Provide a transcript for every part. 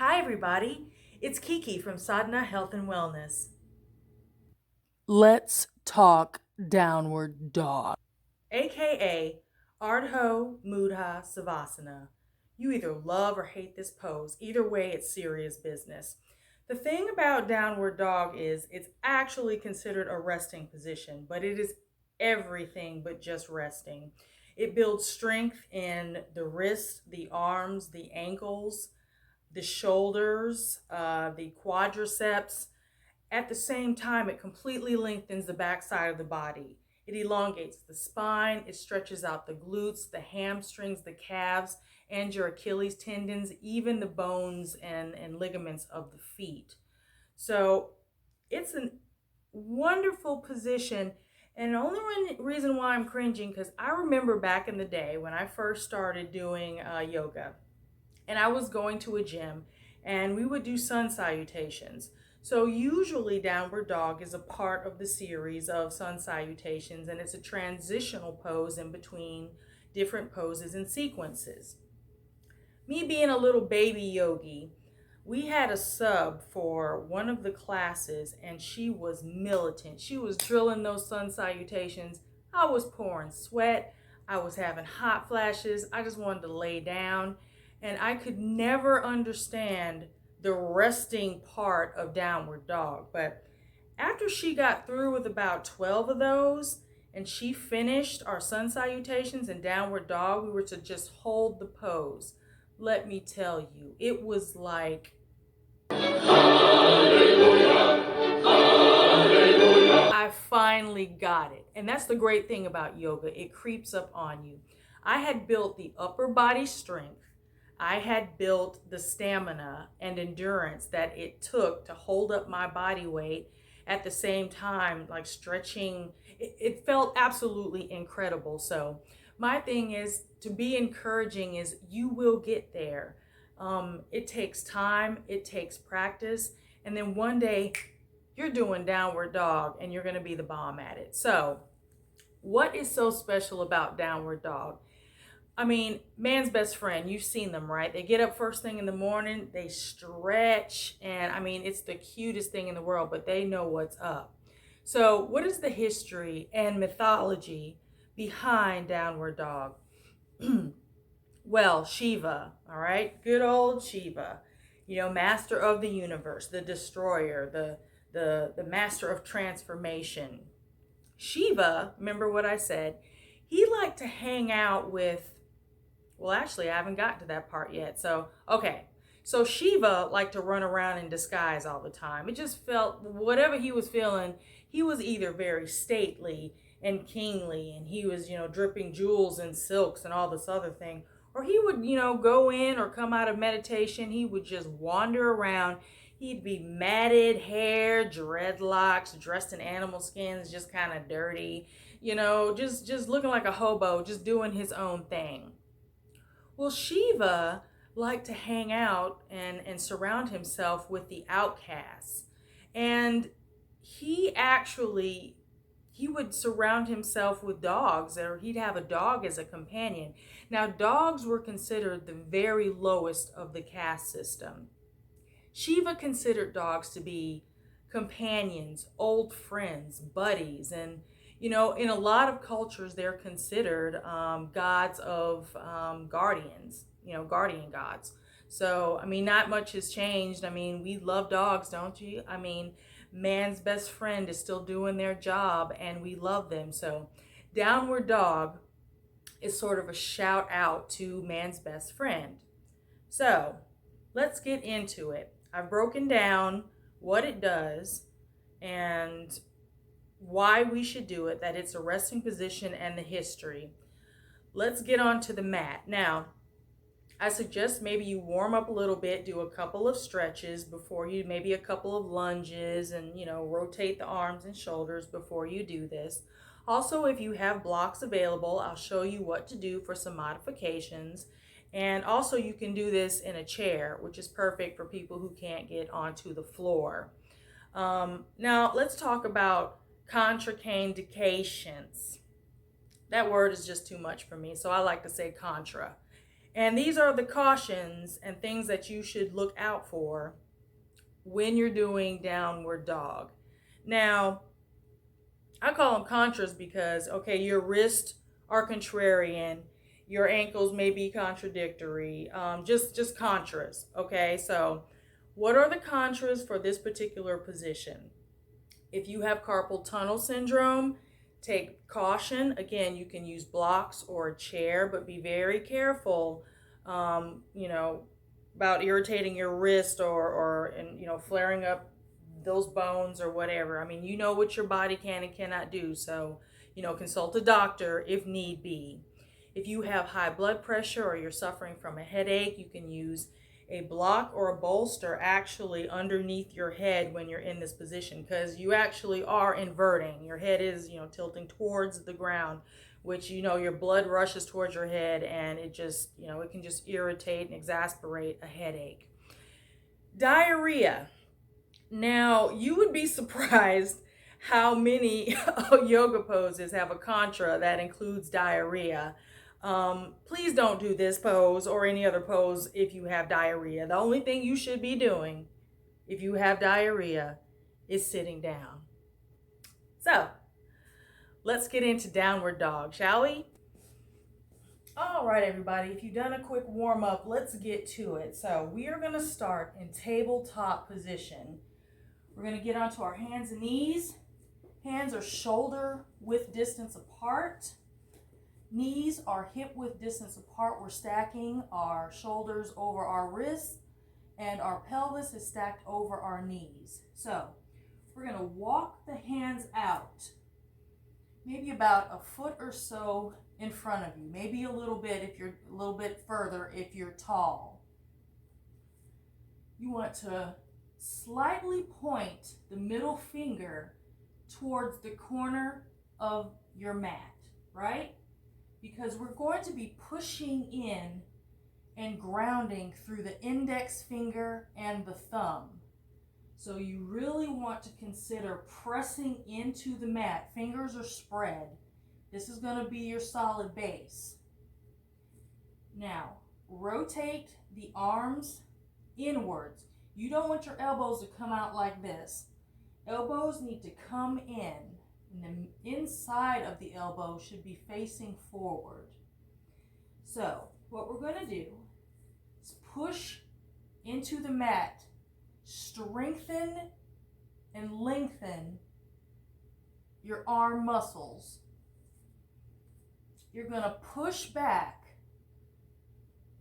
Hi, everybody. It's Kiki from Sadhana Health and Wellness. Let's talk downward dog. AKA Ardho Mudha Savasana. You either love or hate this pose. Either way, it's serious business. The thing about downward dog is it's actually considered a resting position, but it is everything but just resting. It builds strength in the wrists, the arms, the ankles, the shoulders, the quadriceps. At the same time, it completely lengthens the backside of the body. It elongates the spine, it stretches out the glutes, the hamstrings, the calves, and your Achilles tendons, even the bones and ligaments of the feet. So it's a wonderful position. And the only reason why I'm cringing, because I remember back in the day when I first started doing yoga, and I was going to a gym and we would do sun salutations. So usually downward dog is a part of the series of sun salutations, and it's a transitional pose in between different poses and sequences. Me being a little baby yogi, we had a sub for one of the classes and she was militant. She was drilling those sun salutations. I was pouring sweat. I was having hot flashes. I just wanted to lay down. And I could never understand the resting part of downward dog. But after she got through with about 12 of those and she finished our sun salutations and downward dog, we were to just hold the pose. Let me tell you, it was like I finally got it. And that's the great thing about yoga. It creeps up on you. I had built the upper body strength. I had built the stamina and endurance that it took to hold up my body weight at the same time, like stretching. It felt absolutely incredible. So, my thing is to be encouraging is you will get there. It takes time, it takes practice, and then one day you're doing downward dog and you're going to be the bomb at it. So, what is so special about downward dog? I mean, man's best friend, you've seen them, right? They get up first thing in the morning, they stretch, and I mean, it's the cutest thing in the world, but they know what's up. So, what is the history and mythology behind downward dog? Well, Shiva, all right? Good old Shiva. Master of the universe, the destroyer, the master of transformation. Shiva, remember what I said? He liked to hang out with, well, actually, I haven't gotten to that part yet. So, okay. So Shiva liked to run around in disguise all the time. It just felt whatever he was feeling, he was either very stately and kingly and he was, dripping jewels and silks and all this other thing. Or he would, go in or come out of meditation. He would just wander around. He'd be matted hair, dreadlocks, dressed in animal skins, just kind of dirty, just looking like a hobo, just doing his own thing. Well, Shiva liked to hang out and surround himself with the outcasts. And he would surround himself with dogs, or he'd have a dog as a companion. Now, dogs were considered the very lowest of the caste system. Shiva considered dogs to be companions, old friends, buddies, and in a lot of cultures, they're considered gods of guardians, guardian gods. So, I mean, not much has changed. I mean, we love dogs, don't you? I mean, man's best friend is still doing their job and we love them. So, downward dog is sort of a shout out to man's best friend. So, let's get into it. I've broken down what it does and why we should do it, that it's a resting position, and the history. Let's get on to the mat. Now, I suggest maybe you warm up a little bit, do a couple of stretches before you, maybe a couple of lunges, and rotate the arms and shoulders before you do this. Also, if you have blocks available, I'll show you what to do for some modifications. And also, you can do this in a chair, which is perfect for people who can't get onto the floor. Now, let's talk about contraindications. That word is just too much for me, so I like to say contra. And these are the cautions and things that you should look out for when you're doing downward dog. Now, I call them contras because, okay, your wrists are contrarian, your ankles may be contradictory, just contras. Okay, so what are the contras for this particular position? If you have carpal tunnel syndrome, take caution. Again, you can use blocks or a chair, but be very careful, you know, about irritating your wrist or flaring up those bones or whatever. I mean, you know what your body can and cannot do. So, consult a doctor if need be. If you have high blood pressure or you're suffering from a headache, you can use a block or a bolster actually underneath your head when you're in this position, because you actually are inverting. Your head is, tilting towards the ground, which, your blood rushes towards your head, and it just, it can just irritate and exasperate a headache. Diarrhea. Now, you would be surprised how many yoga poses have a contra that includes diarrhea. Please don't do this pose or any other pose if you have diarrhea. The only thing you should be doing if you have diarrhea is sitting down. So, let's get into downward dog, shall we? All right, everybody, if you've done a quick warm up, let's get to it. So, we are going to start in tabletop position. We're going to get onto our hands and knees. Hands are shoulder width distance apart. Knees are hip width distance apart. We're stacking our shoulders over our wrists, and our pelvis is stacked over our knees. So we're going to walk the hands out, maybe about a foot or so in front of you, maybe a little bit further if you're tall. You want to slightly point the middle finger towards the corner of your mat, right? Because we're going to be pushing in and grounding through the index finger and the thumb. So you really want to consider pressing into the mat. Fingers are spread. This is going to be your solid base. Now, rotate the arms inwards. You don't want your elbows to come out like this. Elbows need to come in, and the inside of the elbow should be facing forward. So, what we're going to do is push into the mat, strengthen and lengthen your arm muscles. You're going to push back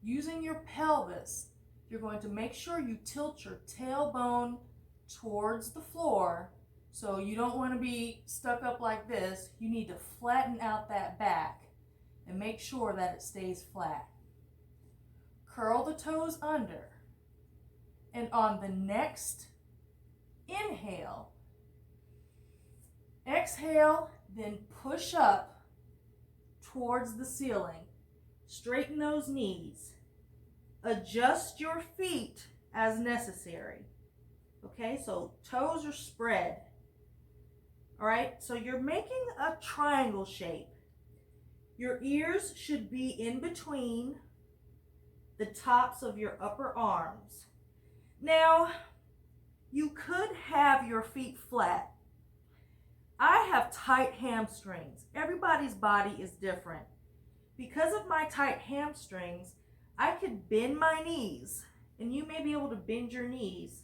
using your pelvis. You're going to make sure you tilt your tailbone towards the floor. So you don't want to be stuck up like this. You need to flatten out that back and make sure that it stays flat. Curl the toes under. And on the next inhale, exhale, then push up towards the ceiling. Straighten those knees. Adjust your feet as necessary. Okay, so toes are spread. All right, so you're making a triangle shape. Your ears should be in between the tops of your upper arms. Now, you could have your feet flat. I have tight hamstrings. Everybody's body is different. Because of my tight hamstrings, I could bend my knees, and you may be able to bend your knees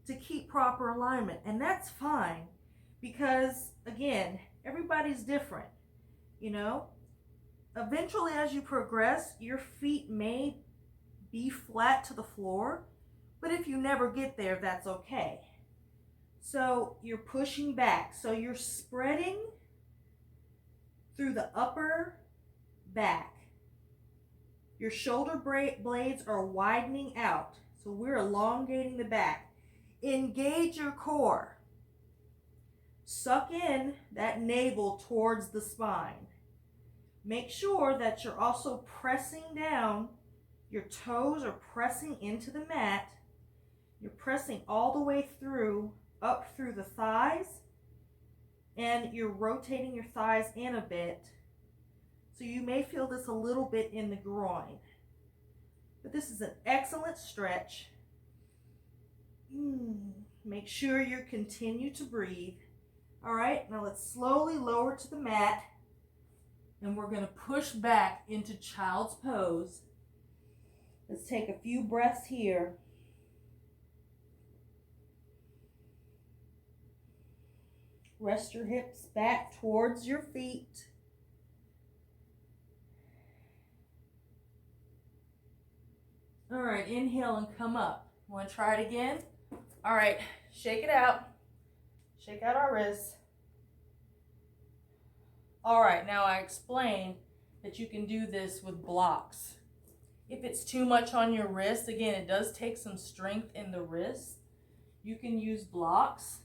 to keep proper alignment, and that's fine because, again, everybody's different, Eventually, as you progress, your feet may be flat to the floor, but if you never get there, that's okay. So you're pushing back. So you're spreading through the upper back. Your shoulder blades are widening out. So we're elongating the back. Engage your core. Suck in that navel towards the spine. Make sure that you're also pressing down. Your toes are pressing into the mat. You're pressing all the way through, up through the thighs, and you're rotating your thighs in a bit. So you may feel this a little bit in the groin. this is an excellent stretch. Make sure you continue to breathe. All right, now let's slowly lower to the mat, and we're going to push back into child's pose. Let's take a few breaths here. Rest your hips back towards your feet. All right, inhale and come up. Want to try it again? All right, shake it out. Shake out our wrists. All right, now I explained that you can do this with blocks. If it's too much on your wrist, again, it does take some strength in the wrist. You can use blocks.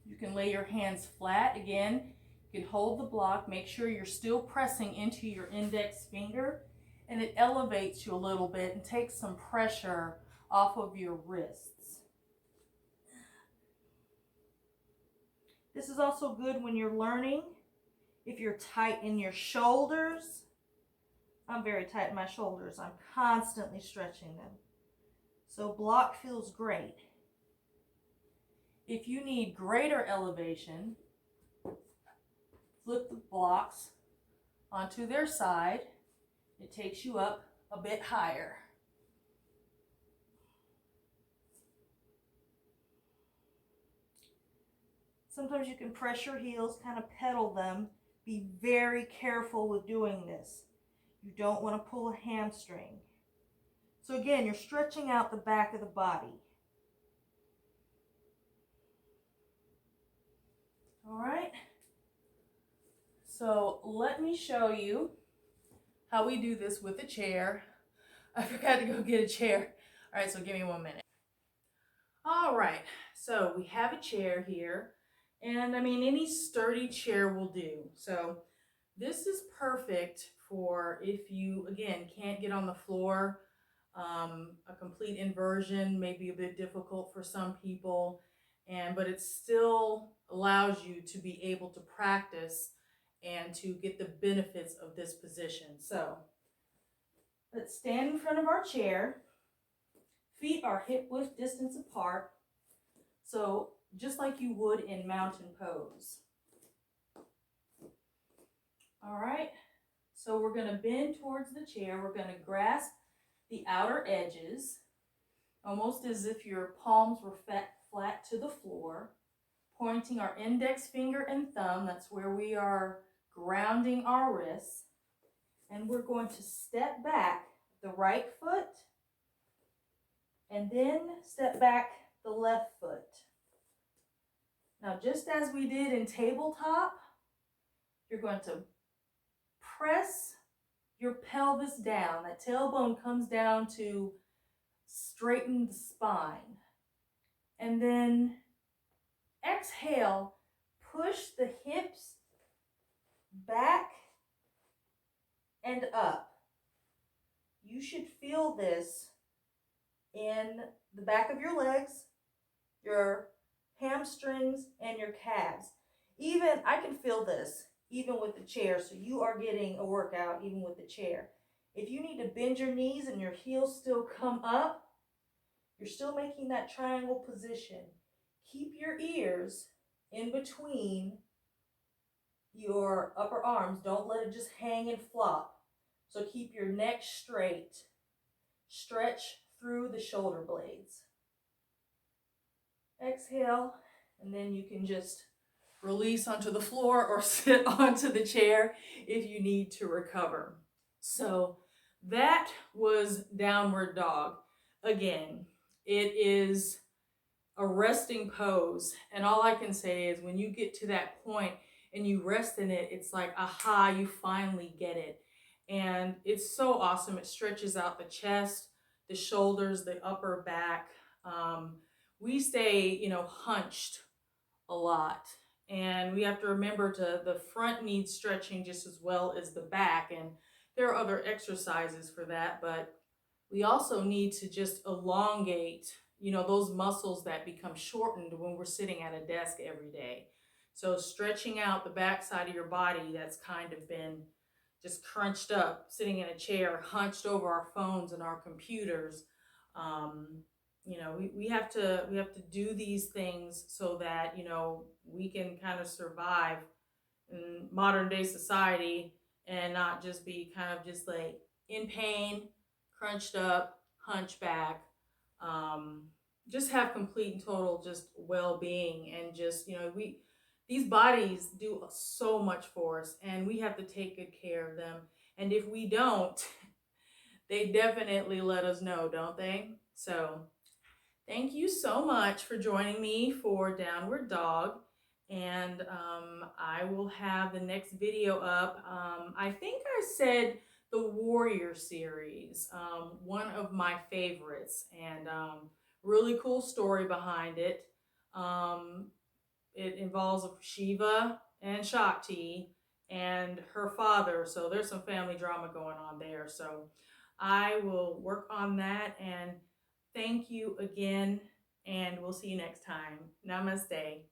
You can lay your hands flat. Again, you can hold the block. Make sure you're still pressing into your index finger, and it elevates you a little bit and takes some pressure off of your wrists. This is also good when you're learning. If you're tight in your shoulders, I'm very tight in my shoulders. I'm constantly stretching them. So block feels great. If you need greater elevation, flip the blocks onto their side. It takes you up a bit higher. Sometimes you can press your heels, kind of pedal them. Be very careful with doing this. You don't want to pull a hamstring. So again, you're stretching out the back of the body. All right. So let me show you how we do this with a chair. I forgot to go get a chair. All right, so give me 1 minute. All right, so we have a chair here. And I mean, any sturdy chair will do. So this is perfect for if you, again, can't get on the floor. A complete inversion may be a bit difficult for some people, but it still allows you to be able to practice and to get the benefits of this position. So let's stand in front of our chair. Feet are hip width distance apart. So just like you would in mountain pose. All right, so we're going to bend towards the chair. We're going to grasp the outer edges, almost as if your palms were flat to the floor, pointing our index finger and thumb. That's where we are grounding our wrists. And we're going to step back the right foot and then step back the left foot. Now, just as we did in tabletop, you're going to press your pelvis down. That tailbone comes down to straighten the spine. And then exhale, push the hips back and up. You should feel this in the back of your legs, your hamstrings, and your calves. Even, I can feel this even with the chair, so you are getting a workout even with the chair. If you need to bend your knees and your heels still come up, you're still making that triangle position. Keep your ears in between your upper arms. Don't let it just hang and flop. So keep your neck straight. Stretch through the shoulder blades. Exhale, and then you can just release onto the floor or sit onto the chair if you need to recover. So that was downward dog. Again, it is a resting pose, and all I can say is when you get to that point and you rest in it, it's like, aha, you finally get it. And it's so awesome. It stretches out the chest, the shoulders, the upper back. We stay, hunched a lot. And we have to remember the front needs stretching just as well as the back. And there are other exercises for that, but we also need to just elongate, those muscles that become shortened when we're sitting at a desk every day. So stretching out the back side of your body, that's kind of been just crunched up, sitting in a chair, hunched over our phones and our computers. Um, we have to do these things so that we can kind of survive in modern day society and not just be kind of just like in pain, crunched up, hunchback. Um, just have complete and total just well being, and just we these bodies do so much for us, and we have to take good care of them. And if we don't, they definitely let us know, don't they? So thank you so much for joining me for Downward Dog. And I will have the next video up. I think I said the Warrior series, one of my favorites, and really cool story behind it. Um, it involves Shiva and Shakti and her father. So there's some family drama going on there. So I will work on that. And thank you again. And we'll see you next time. Namaste.